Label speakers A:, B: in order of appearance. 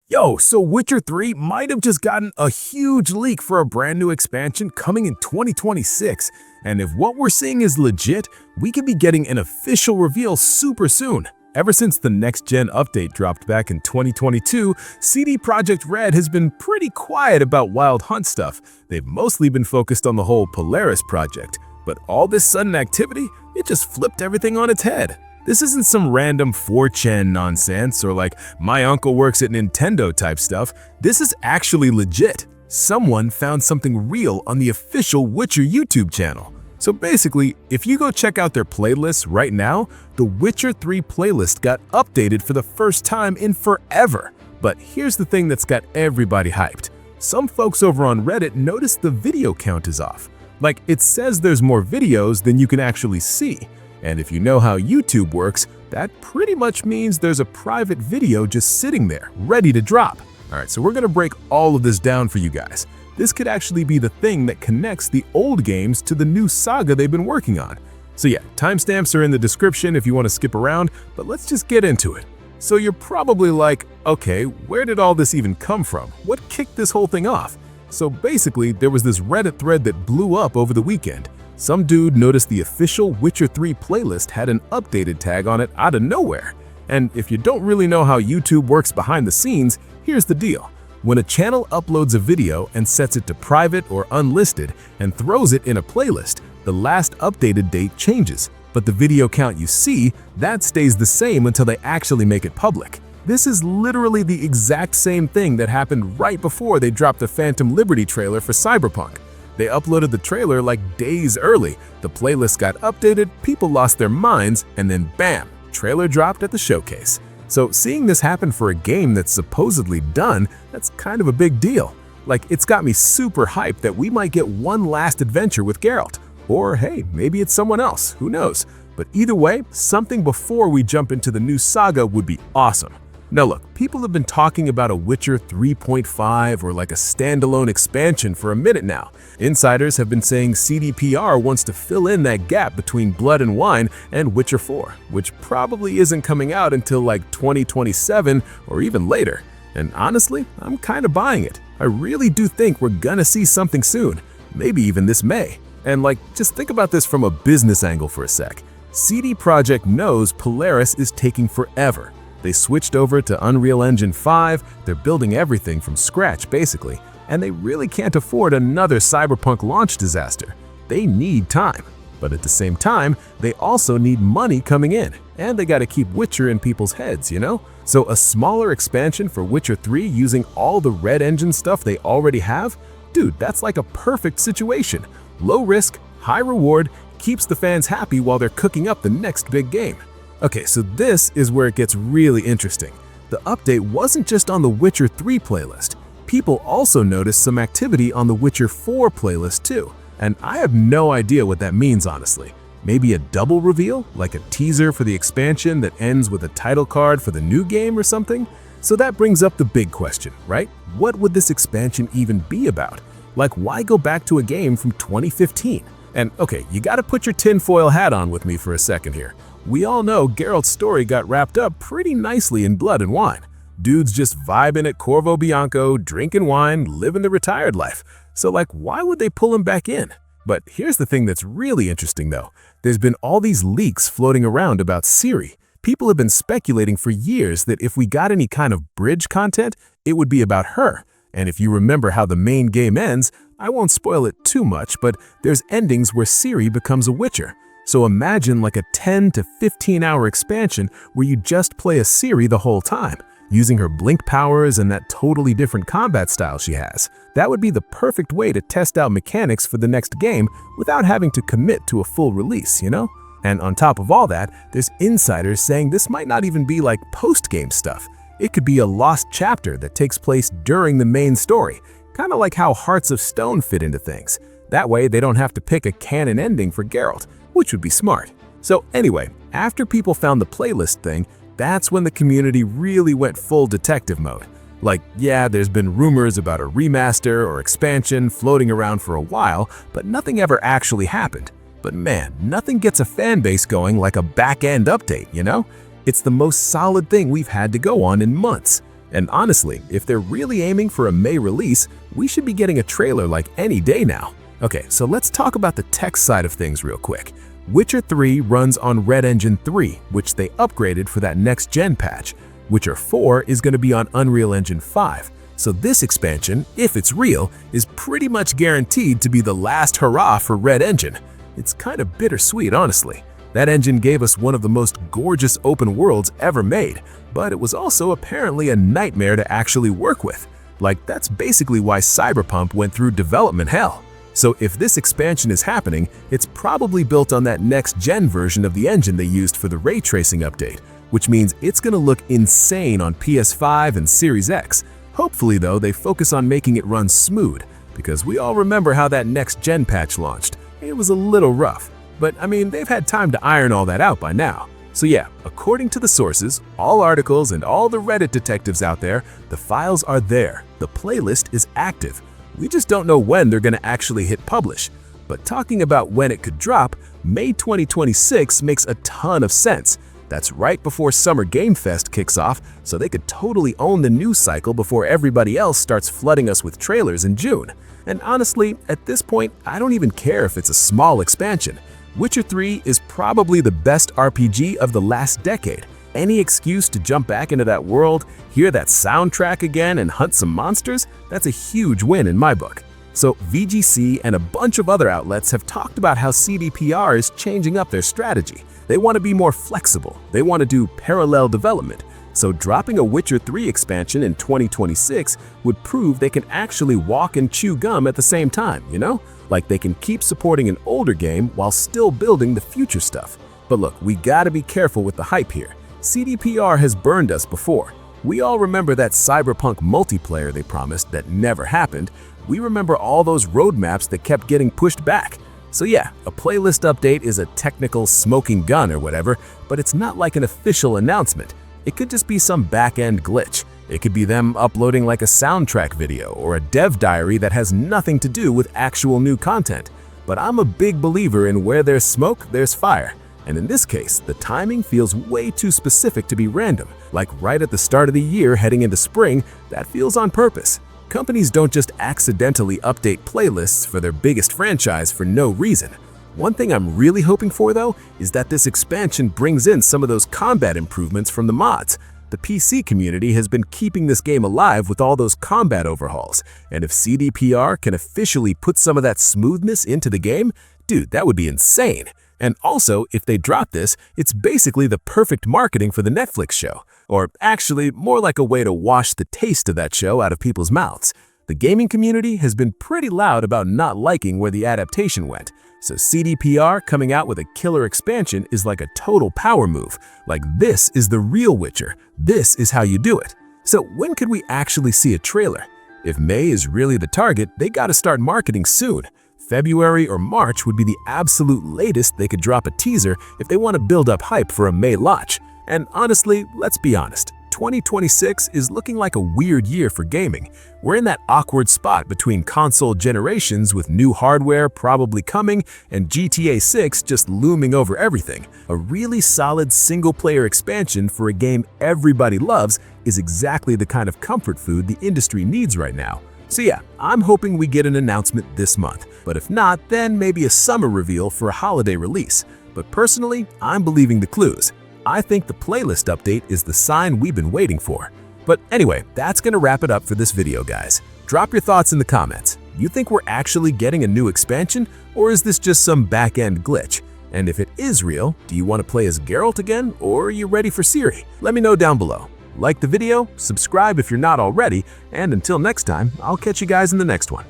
A: Yo, so Witcher 3 might have just gotten a huge leak for a brand new expansion coming in 2026. And if what we're seeing is legit, we could be getting an official reveal super soon. Ever since the next-gen update dropped back in 2022, CD Projekt Red has been pretty quiet about Wild Hunt stuff. They've mostly been focused on the whole Polaris project. But all this sudden activity, it just flipped everything on its head. This isn't some random 4chan nonsense or like my uncle works at Nintendo type stuff. This is actually legit. Someone found something real on the official Witcher YouTube channel. So basically, if you go check out their playlists right now, the Witcher 3 playlist got updated for the first time in forever. But here's the thing that's got everybody hyped. Some folks over on Reddit noticed the video count is off. Like, it says there's more videos than you can actually see. And if you know how YouTube works, that pretty much means there's a private video just sitting there, ready to drop. Alright, so we're gonna break all of this down for you guys. This could actually be the thing that connects the old games to the new saga they've been working on. So yeah, timestamps are in the description if you want to skip around, but let's just get into it. So you're probably like, okay, where did all this even come from? What kicked this whole thing off? So basically, there was this Reddit thread that blew up over the weekend. Some dude noticed the official Witcher 3 playlist had an updated tag on it out of nowhere. And if you don't really know how YouTube works behind the scenes, here's the deal. When a channel uploads a video and sets it to private or unlisted and throws it in a playlist, the last updated date changes, but the video count you see, that stays the same until they actually make it public. This is literally the exact same thing that happened right before they dropped the Phantom Liberty trailer for Cyberpunk. They uploaded the trailer like days early, the playlist got updated, people lost their minds, and then bam, trailer dropped at the showcase. So seeing this happen for a game that's supposedly done, that's kind of a big deal. Like, it's got me super hyped that we might get one last adventure with Geralt. Or hey, maybe it's someone else, who knows? But either way, something before we jump into the new saga would be awesome. Now look, people have been talking about a Witcher 3.5 or like a standalone expansion for a minute now. Insiders have been saying CDPR wants to fill in that gap between Blood and Wine and Witcher 4, which probably isn't coming out until like 2027 or even later. And honestly, I'm kind of buying it. I really do think we're gonna see something soon, maybe even this May. And like, just think about this from a business angle for a sec. CD Projekt knows Polaris is taking forever. They switched over to Unreal Engine 5, they're building everything from scratch basically, and they really can't afford another Cyberpunk launch disaster. They need time. But at the same time, they also need money coming in, and they gotta keep Witcher in people's heads, you know? So a smaller expansion for Witcher 3 using all the Red Engine stuff they already have? Dude, that's like a perfect situation. Low risk, high reward, keeps the fans happy while they're cooking up the next big game. Okay, so this is where it gets really interesting. The update wasn't just on the Witcher 3 playlist. People also noticed some activity on the Witcher 4 playlist too. And I have no idea what that means, honestly. Maybe a double reveal, like a teaser for the expansion that ends with a title card for the new game or something? So that brings up the big question, right? What would this expansion even be about? Like, why go back to a game from 2015? And okay, you gotta put your tinfoil hat on with me for a second here. We all know Geralt's story got wrapped up pretty nicely in Blood and Wine. Dude's just vibing at Corvo Bianco, drinking wine, living the retired life. So like, why would they pull him back in? But here's the thing that's really interesting though. There's been all these leaks floating around about Ciri. People have been speculating for years that if we got any kind of bridge content, it would be about her. And if you remember how the main game ends, I won't spoil it too much, but there's endings where Ciri becomes a Witcher. So imagine like a 10 to 15 hour expansion where you just play as Ciri the whole time, using her blink powers and that totally different combat style she has. That would be the perfect way to test out mechanics for the next game without having to commit to a full release, you know? And on top of all that, there's insiders saying this might not even be like post-game stuff. It could be a lost chapter that takes place during the main story, kind of like how Hearts of Stone fit into things. That way they don't have to pick a canon ending for Geralt, which would be smart. So anyway, after people found the playlist thing, that's when the community really went full detective mode. Like, yeah, there's been rumors about a remaster or expansion floating around for a while, but nothing ever actually happened. But man, nothing gets a fan base going like a back-end update, you know? It's the most solid thing we've had to go on in months. And honestly, if they're really aiming for a May release, we should be getting a trailer like any day now. Okay, so let's talk about the tech side of things real quick. Witcher 3 runs on Red Engine 3, which they upgraded for that next-gen patch. Witcher 4 is going to be on Unreal Engine 5. So this expansion, if it's real, is pretty much guaranteed to be the last hurrah for Red Engine. It's kind of bittersweet, honestly. That engine gave us one of the most gorgeous open worlds ever made, but it was also apparently a nightmare to actually work with. Like, that's basically why Cyberpunk went through development hell. So if this expansion is happening, it's probably built on that next-gen version of the engine they used for the ray tracing update, which means it's going to look insane on PS5 and Series X. Hopefully, though, they focus on making it run smooth, because we all remember how that next-gen patch launched. It was a little rough. But, I mean, they've had time to iron all that out by now. So yeah, according to the sources, all articles, and all the Reddit detectives out there, the files are there. The playlist is active. We just don't know when they're going to actually hit publish. But talking about when it could drop, May 2026 makes a ton of sense. That's right before Summer Game Fest kicks off, so they could totally own the news cycle before everybody else starts flooding us with trailers in June. And honestly, at this point, I don't even care if it's a small expansion. Witcher 3 is probably the best RPG of the last decade. Any excuse to jump back into that world, hear that soundtrack again, and hunt some monsters, that's a huge win in my book. So VGC and a bunch of other outlets have talked about how CDPR is changing up their strategy. They want to be more flexible. They want to do parallel development. So dropping a Witcher 3 expansion in 2026 would prove they can actually walk and chew gum at the same time, you know? Like they can keep supporting an older game while still building the future stuff. But look, we gotta be careful with the hype here. CDPR has burned us before. We all remember that Cyberpunk multiplayer they promised that never happened. We remember all those roadmaps that kept getting pushed back. So yeah, a playlist update is a technical smoking gun or whatever, but it's not like an official announcement. It could just be some back-end glitch. It could be them uploading like a soundtrack video or a dev diary that has nothing to do with actual new content. But I'm a big believer in where there's smoke, there's fire. And in this case, the timing feels way too specific to be random. Like right at the start of the year heading into spring, that feels on purpose. Companies don't just accidentally update playlists for their biggest franchise for no reason. One thing I'm really hoping for, though, is that this expansion brings in some of those combat improvements from the mods. The PC community has been keeping this game alive with all those combat overhauls, and if CDPR can officially put some of that smoothness into the game, dude, that would be insane. And also, if they drop this, it's basically the perfect marketing for the Netflix show. Or actually, more like a way to wash the taste of that show out of people's mouths. The gaming community has been pretty loud about not liking where the adaptation went. So CDPR coming out with a killer expansion is like a total power move. Like, this is the real Witcher. This is how you do it. So when could we actually see a trailer? If May is really the target, they gotta start marketing soon. February or March would be the absolute latest they could drop a teaser if they want to build up hype for a May launch. And honestly, let's be honest, 2026 is looking like a weird year for gaming. We're in that awkward spot between console generations with new hardware probably coming and GTA 6 just looming over everything. A really solid single-player expansion for a game everybody loves is exactly the kind of comfort food the industry needs right now. So yeah, I'm hoping we get an announcement this month, but if not, then maybe a summer reveal for a holiday release. But personally, I'm believing the clues. I think the playlist update is the sign we've been waiting for. But anyway, that's gonna wrap it up for this video, guys. Drop your thoughts in the comments. You think we're actually getting a new expansion, or is this just some back-end glitch? And if it is real, do you want to play as Geralt again, or are you ready for Ciri? Let me know down below. Like the video, subscribe if you're not already, and until next time, I'll catch you guys in the next one.